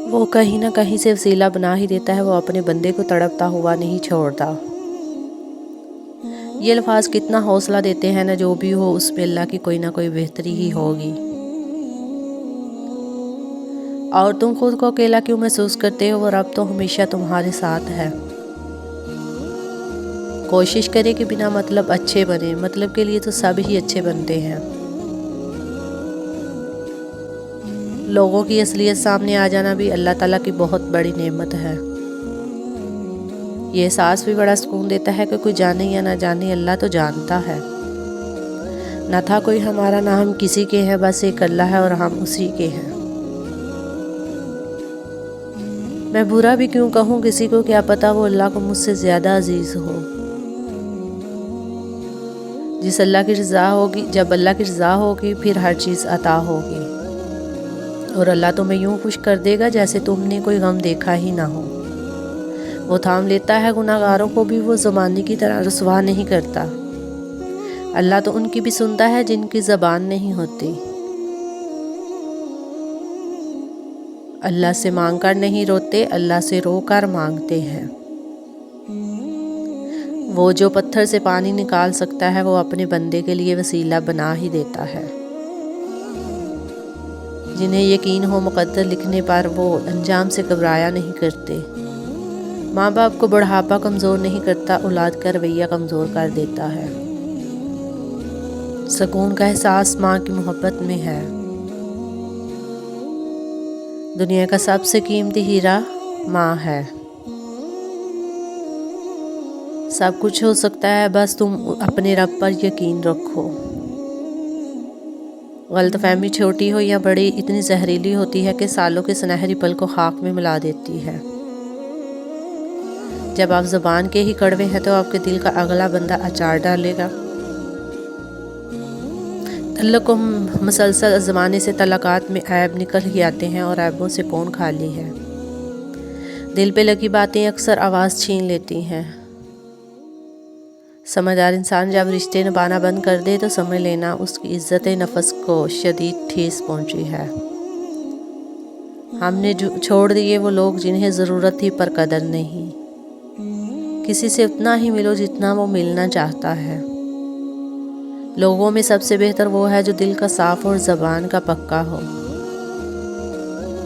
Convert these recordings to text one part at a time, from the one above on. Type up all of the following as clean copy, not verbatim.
وہ کہیں نہ کہیں سے وسیلہ بنا ہی دیتا ہے، وہ اپنے بندے کو تڑپتا ہوا نہیں چھوڑتا۔ یہ الفاظ کتنا حوصلہ دیتے ہیں، نہ جو بھی ہو اس میں اللہ کی کوئی نہ کوئی بہتری ہی ہوگی۔ اور تم خود کو اکیلا کیوں محسوس کرتے ہو؟ وہ رب تو ہمیشہ تمہارے ساتھ ہے۔ کوشش کرے کہ بنا مطلب اچھے بنے، مطلب کے لیے تو سب ہی اچھے بنتے ہیں۔ لوگوں کی اصلیت سامنے آ جانا بھی اللہ تعالیٰ کی بہت بڑی نعمت ہے۔ یہ احساس بھی بڑا سکون دیتا ہے کہ کوئی جانے یا نہ جانے اللہ تو جانتا ہے۔ نہ تھا کوئی ہمارا، نہ ہم کسی کے ہیں، بس ایک اللہ ہے اور ہم اسی کے ہیں۔ میں برا بھی کیوں کہوں کسی کو، کیا پتا وہ اللہ کو مجھ سے زیادہ عزیز ہو۔ جس اللہ کی رضا ہوگی، جب اللہ کی رضا ہوگی پھر ہر چیز عطا ہوگی، اور اللہ تمہیں یوں خوش کر دے گا جیسے تم نے کوئی غم دیکھا ہی نہ ہو۔ وہ تھام لیتا ہے گناہ گاروں کو بھی، وہ زمانے کی طرح رسوا نہیں کرتا۔ اللہ تو ان کی بھی سنتا ہے جن کی زبان نہیں ہوتی۔ اللہ سے مانگ کر نہیں روتے، اللہ سے رو کر مانگتے ہیں۔ وہ جو پتھر سے پانی نکال سکتا ہے، وہ اپنے بندے کے لیے وسیلہ بنا ہی دیتا ہے۔ جنہیں یقین ہو مقدر لکھنے پر، وہ انجام سے گھبرایا نہیں کرتے۔ ماں باپ کو بڑھاپا کمزور نہیں کرتا، اولاد کا رویہ کمزور کر دیتا ہے۔ سکون کا احساس ماں کی محبت میں ہے۔ دنیا کا سب سے قیمتی ہیرا ماں ہے۔ سب کچھ ہو سکتا ہے، بس تم اپنے رب پر یقین رکھو۔ غلط فہمی چھوٹی ہو یا بڑی، اتنی زہریلی ہوتی ہے کہ سالوں کے سنہری پل کو خاک میں ملا دیتی ہے۔ جب آپ زبان کے ہی کڑوے ہیں تو آپ کے دل کا اگلا بندہ اچار ڈالے گا۔ تعلق کو مسلسل زمانے سے تعلقات میں عیب نکل ہی آتے ہیں، اور عیبوں سے کون خالی ہے۔ دل پہ لگی باتیں اکثر آواز چھین لیتی ہیں۔ سمجھدار انسان جب رشتے نبھانا بند کر دے تو سمجھ لینا اس کی عزت نفس کو شدید ٹھیس پہنچی ہے۔ ہم نے چھوڑ دیے وہ لوگ جنہیں ضرورت تھی پر قدر نہیں۔ کسی سے اتنا ہی ملو جتنا وہ ملنا چاہتا ہے۔ لوگوں میں سب سے بہتر وہ ہے جو دل کا صاف اور زبان کا پکا ہو۔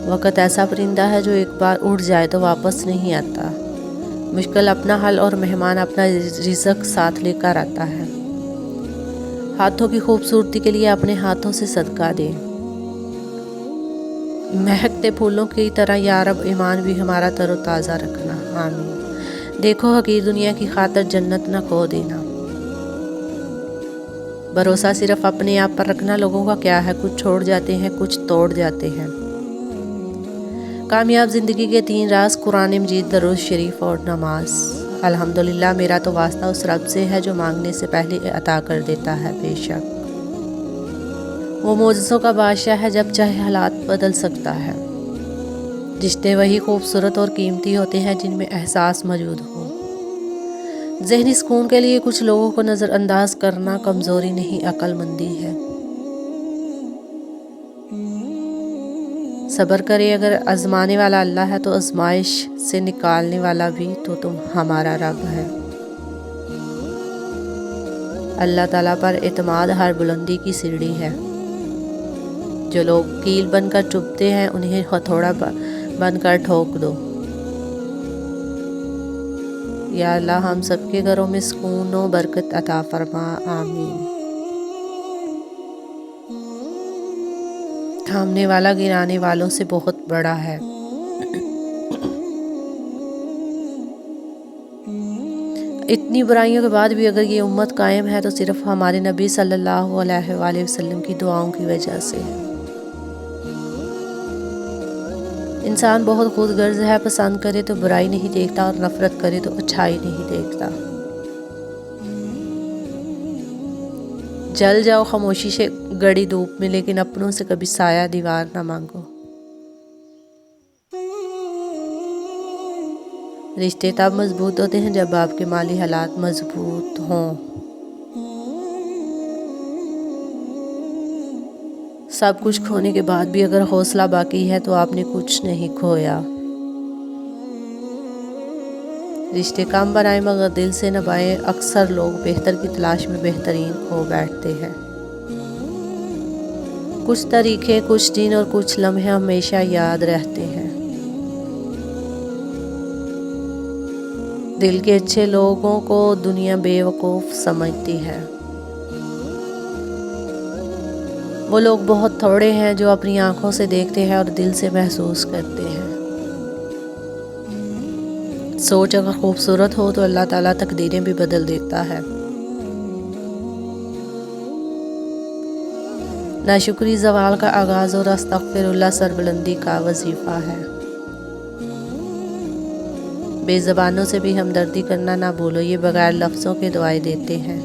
وقت ایسا پرندہ ہے جو ایک بار اڑ جائے تو واپس نہیں آتا۔ مشکل اپنا حل اور مہمان اپنا رزق ساتھ لے کر آتا ہے۔ ہاتھوں کی خوبصورتی کے لیے اپنے ہاتھوں سے صدقہ دیں۔ مہکتے پھولوں کی طرح یا رب ایمان بھی ہمارا تر و تازہ رکھنا، آمین۔ دیکھو حقیر دنیا کی خاطر جنت نہ کھو دینا۔ بھروسہ صرف اپنے آپ پر رکھنا، لوگوں کا کیا ہے، کچھ چھوڑ جاتے ہیں، کچھ توڑ جاتے ہیں۔ کامیاب زندگی کے 3 راز: قرآن مجید، درود شریف اور نماز۔ الحمدللہ، میرا تو واسطہ اس رب سے ہے جو مانگنے سے پہلے عطا کر دیتا ہے۔ بے شک وہ معجزوں کا بادشاہ ہے، جب چاہے حالات بدل سکتا ہے۔ رشتے وہی خوبصورت اور قیمتی ہوتے ہیں جن میں احساس موجود ہو۔ ذہنی سکون کے لیے کچھ لوگوں کو نظر انداز کرنا کمزوری نہیں، عقل مندی ہے۔ صبر کرے، اگر آزمانے والا اللہ ہے تو آزمائش سے نکالنے والا بھی تو تم ہمارا رب ہے۔ اللہ تعالیٰ پر اعتماد ہر بلندی کی سیڑھی ہے۔ جو لوگ کیل بن کر چبھتے ہیں انہیں ہتھوڑا بن کر ٹھوک دو۔ یا اللہ ہم سب کے گھروں میں سکون و برکت عطا فرما، آمین۔ تھامنے والا گرانے والوں سے بہت بڑا ہے۔ اتنی برائیوں کے بعد بھی اگر یہ امت قائم ہے تو صرف ہمارے نبی صلی اللہ علیہ وآلہ وسلم کی دعاؤں کی وجہ سے ہے۔ انسان بہت خود غرض ہے، پسند کرے تو برائی نہیں دیکھتا اور نفرت کرے تو اچھائی نہیں دیکھتا۔ جل جاؤ خاموشی سے گڑی دھوپ میں، لیکن اپنوں سے کبھی سایہ دیوار نہ مانگو۔ رشتے تب مضبوط ہوتے ہیں جب آپ کے مالی حالات مضبوط ہوں۔ سب کچھ کھونے کے بعد بھی اگر حوصلہ باقی ہے تو آپ نے کچھ نہیں کھویا۔ رشتے کم بنائیں مگر دل سے نبھائیں، اکثر لوگ بہتر کی تلاش میں بہترین کھو بیٹھتے ہیں۔ کچھ طریقے، کچھ دن اور کچھ لمحے ہمیشہ یاد رہتے ہیں۔ دل کے اچھے لوگوں کو دنیا بے وقوف سمجھتی ہے۔ وہ لوگ بہت تھوڑے ہیں جو اپنی آنکھوں سے دیکھتے ہیں اور دل سے محسوس کرتے ہیں۔ سوچ اگر خوبصورت ہو تو اللہ تعالیٰ تقدیریں بھی بدل دیتا ہے۔ ناشکری زوال کا آغاز اور استغفر اللہ سربلندی کا وظیفہ ہے۔ بے زبانوں سے بھی ہمدردی کرنا نہ بھولو، یہ بغیر لفظوں کے دعائیں دیتے ہیں۔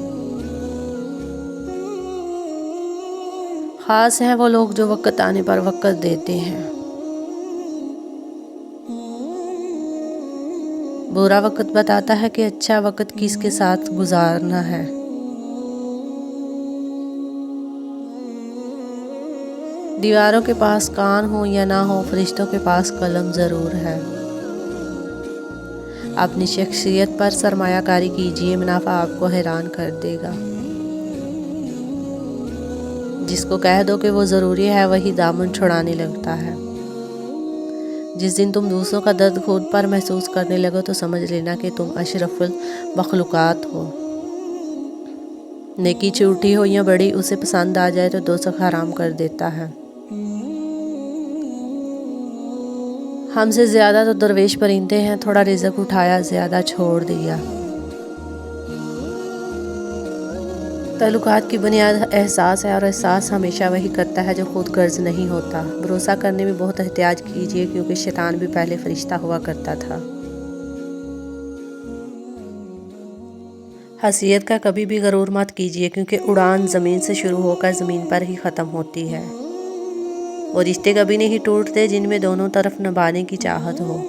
خاص ہیں وہ لوگ جو وقت آنے پر وقت دیتے ہیں۔ برا وقت بتاتا ہے کہ اچھا وقت کس کے ساتھ گزارنا ہے۔ دیواروں کے پاس کان ہو یا نہ ہو، فرشتوں کے پاس قلم ضرور ہے۔ اپنی شخصیت پر سرمایہ کاری کیجیے، منافع آپ کو حیران کر دے گا۔ جس کو کہہ دو کہ وہ ضروری ہے وہی دامن چھڑانے لگتا ہے۔ جس دن تم دوسروں کا درد خود پر محسوس کرنے لگو تو سمجھ لینا کہ تم اشرف المخلوقات ہو۔ نیکی چھوٹی ہو یا بڑی، اسے پسند آ جائے تو دوزخ حرام کر دیتا ہے۔ ہم سے زیادہ تو درویش پرندے ہیں، تھوڑا رزق اٹھایا زیادہ چھوڑ دیا۔ تعلقات کی بنیاد احساس ہے اور احساس ہمیشہ وہی کرتا ہے جو خود غرض نہیں ہوتا۔ بھروسہ کرنے میں بہت احتیاط کیجیے کیونکہ شیطان بھی پہلے فرشتہ ہوا کرتا تھا۔ حیثیت کا کبھی بھی غرور مت کیجیے کیونکہ اڑان زمین سے شروع ہو کر زمین پر ہی ختم ہوتی ہے۔ وہ رشتے کبھی نہیں ٹوٹتے جن میں دونوں طرف نبھانے کی چاہت ہو۔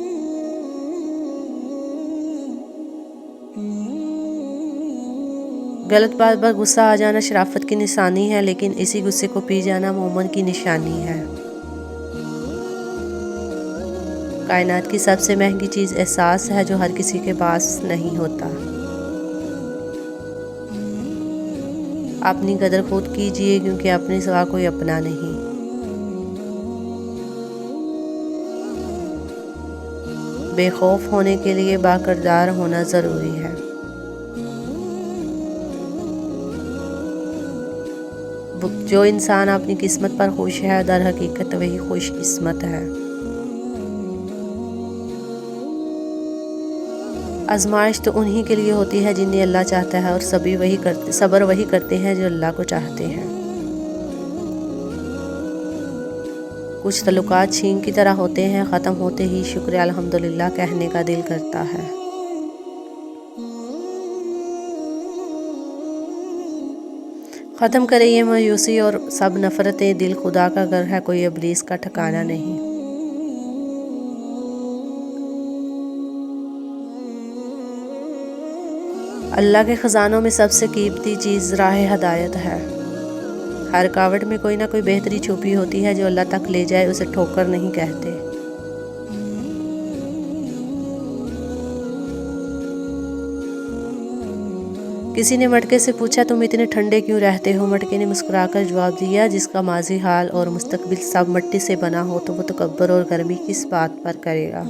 غلط بات پر غصہ آ جانا شرافت کی نشانی ہے، لیکن اسی غصے کو پی جانا مومن کی نشانی ہے۔ کائنات کی سب سے مہنگی چیز احساس ہے جو ہر کسی کے پاس نہیں ہوتا۔ اپنی قدر خود کیجیے کیونکہ اپنے سوا کوئی اپنا نہیں۔ بے خوف ہونے کے لیے باکردار ہونا ضروری ہے۔ جو انسان اپنی قسمت پر خوش ہے در حقیقت وہی خوش قسمت ہے۔ آزمائش تو انہی کے لیے ہوتی ہے جنہیں اللہ چاہتا ہے، اور صبر وہی کرتے ہیں جو اللہ کو چاہتے ہیں۔ کچھ تعلقات چھین کی طرح ہوتے ہیں، ختم ہوتے ہی شکر الحمدللہ کہنے کا دل کرتا ہے۔ ختم کرے یہ مایوسی اور سب نفرتیں، دل خدا کا گھر ہے کوئی ابلیس کا ٹھکانہ نہیں۔ اللہ کے خزانوں میں سب سے قیمتی چیز راہ ہدایت ہے۔ ہر کاوٹ میں کوئی نہ کوئی بہتری چھپی ہوتی ہے، جو اللہ تک لے جائے اسے ٹھوکر نہیں کہتے۔ کسی نے مٹکے سے پوچھا تم اتنے ٹھنڈے کیوں رہتے ہو؟ مٹکے نے مسکرا کر جواب دیا جس کا ماضی، حال اور مستقبل سب مٹی سے بنا ہو تو وہ تکبر اور گرمی کس بات پر کرے گا؟